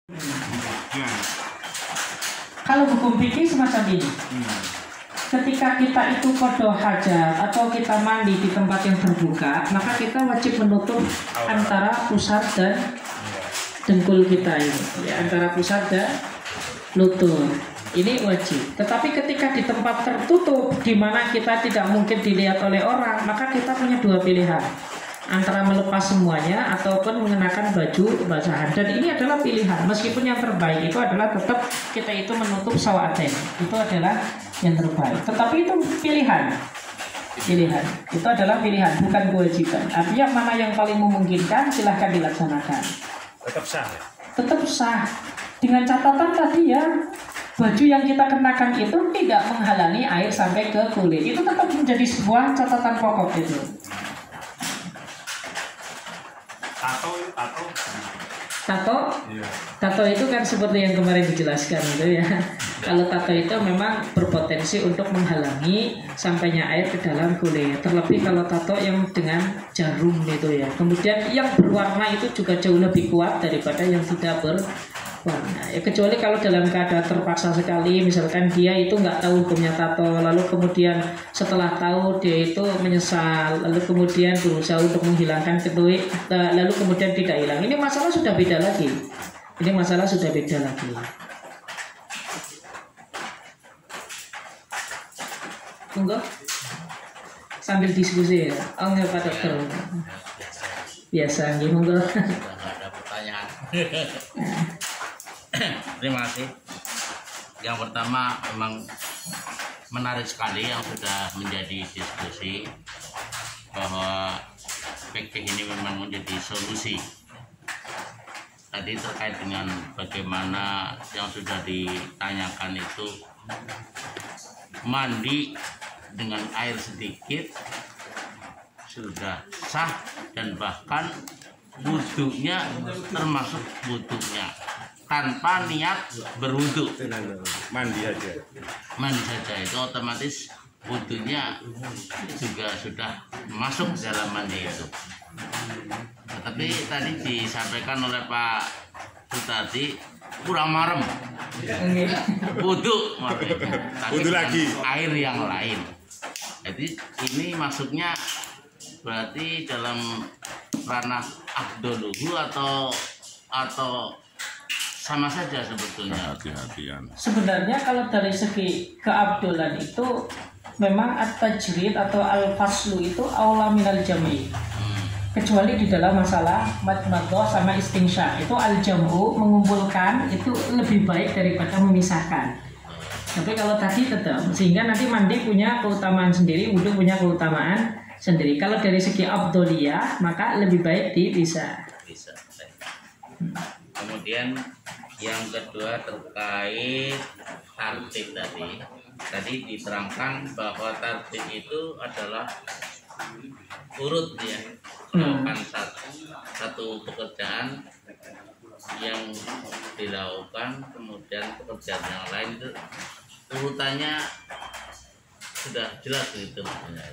Ya. Kalau hukum fikih semacam ini. Ketika kita itu qada hajat atau kita mandi di tempat yang terbuka, maka kita wajib menutup antara pusar dan dengkul kita ini, ya, antara pusar dan lutut. Ini wajib. Tetapi ketika di tempat tertutup, di mana kita tidak mungkin dilihat oleh orang, maka kita punya dua pilihan, antara melepas semuanya ataupun mengenakan baju basahan. Dan ini adalah pilihan. Meskipun yang terbaik itu adalah tetap kita itu menutup sawaten. Itu adalah yang terbaik. Tetapi itu pilihan. Pilihan. Itu adalah pilihan, bukan kewajiban. Artinya mana yang paling memungkinkan silahkan dilaksanakan. Tetap sah ya? Tetap sah. Dengan catatan tadi ya, baju yang kita kenakan itu tidak menghalangi air sampai ke kulit. Itu tetap menjadi sebuah catatan pokok itu. Tato, tato itu kan seperti yang kemarin dijelaskan gitu ya. Kalau tato itu memang berpotensi untuk menghalangi sampainya air ke dalam kulit. Terlebih kalau tato yang dengan jarum gitu ya. Kemudian yang berwarna itu juga jauh lebih kuat daripada yang tidak berwarna. Ya, kecuali kalau dalam keadaan terpaksa sekali, misalkan dia itu nggak tahu hukumnya tato, lalu kemudian setelah tahu dia itu menyesal, lalu kemudian berusaha untuk menghilangkan ketuik, lalu kemudian tidak hilang. Ini masalah sudah beda lagi. Ini masalah sudah beda lagi. Monggo sambil diskusi ya. Oh nggak Pak Dokter. Biasa, monggo. Ada pertanyaan. Terima kasih. Yang pertama memang menarik sekali yang sudah menjadi diskusi bahwa fikih ini memang menjadi solusi. Tadi terkait dengan bagaimana yang sudah ditanyakan itu mandi dengan air sedikit sudah sah dan bahkan wudhunya termasuk wudhunya tanpa niat berwudhu, Mandi saja itu otomatis wudhunya juga sudah masuk dalam mandi itu. Tetapi tadi disampaikan oleh Pak Sutardi kurang marem wudhu, tapi lagi air yang lain. Jadi ini masuknya berarti dalam ranah afdoluhu atau sama saja sebetulnya. Hati-hatian. Sebenarnya kalau dari segi keabdolan itu memang at-tajrid atau al-faslu itu aula minal jami'. Kecuali di dalam masalah madmadah sama istinsya, itu al-jam'u mengumpulkan itu lebih baik daripada memisahkan. Tapi kalau tadi tetap, sehingga nanti mandi punya keutamaan sendiri, wudhu punya keutamaan sendiri. Kalau dari segi abdoliyah maka lebih baik dipisah. Bisa. Kemudian yang kedua terkait tartib tadi. Tadi diterangkan bahwa tartib itu adalah urut ya, melakukan satu pekerjaan yang dilakukan, kemudian pekerjaan yang lain itu urutannya sudah jelas gitu.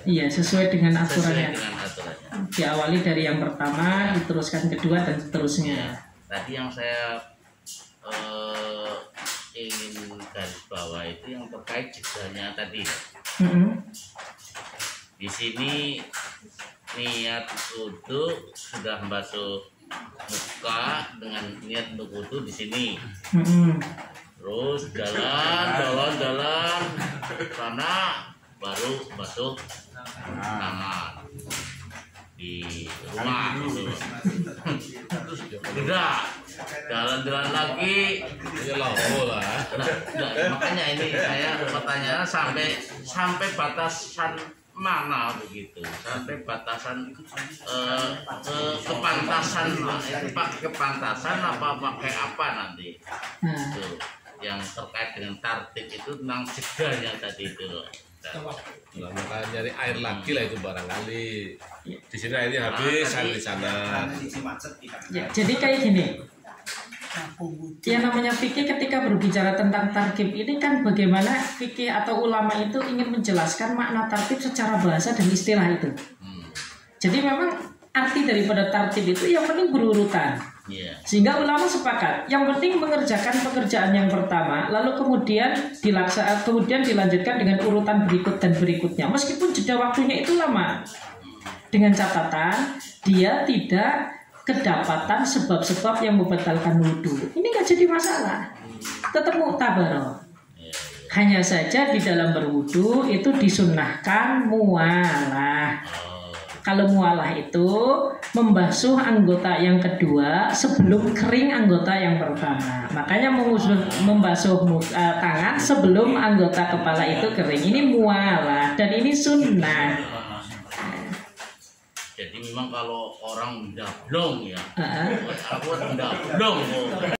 Iya, sesuai dengan aturannya. Aturannya. Diawali dari yang pertama, diteruskan kedua dan seterusnya. Tadi yang saya ingin garis bawah itu yang terkait jedanya tadi. Di sini niat wudhu sudah basuh muka dengan niat untuk wudhu di sini. Terus jalan sana baru basuh tangan di rumah gitu. Terus udah jalan-jalan lagi makanya ini saya pertanyaan sampai batasan mana begitu, sampai batasan kepantasan itu pakai kepantasan apa pakai apa nanti itu yang terkait dengan tartib itu tentang jedanya tadi itu loh. Nah, maka nyari air lagi lah itu barangkali di sini airnya habis di sana. Ya, jadi kayak gini. Yang namanya fikih ketika berbicara tentang tartib ini kan bagaimana fikih atau ulama itu ingin menjelaskan makna tartib secara bahasa dan istilah itu. Jadi memang arti daripada tartib itu yang penting berurutan. Iya. Sehingga ulama sepakat, yang penting mengerjakan pekerjaan yang pertama, lalu kemudian dilanjutkan dengan urutan berikut dan berikutnya. Meskipun jeda waktunya itu lama, dengan catatan dia tidak kedapatan sebab-sebab yang membatalkan wudhu. Ini nggak jadi masalah, tetap muktabaroh. Hanya saja di dalam berwudhu itu disunnahkan mualah. Kalau mualah itu membasuh anggota yang kedua sebelum kering anggota yang pertama. Makanya membasuh tangan sebelum anggota kepala itu kering. Ini mualah dan ini sunnah. Jadi memang kalau orang udah blong ya, aku udah blong.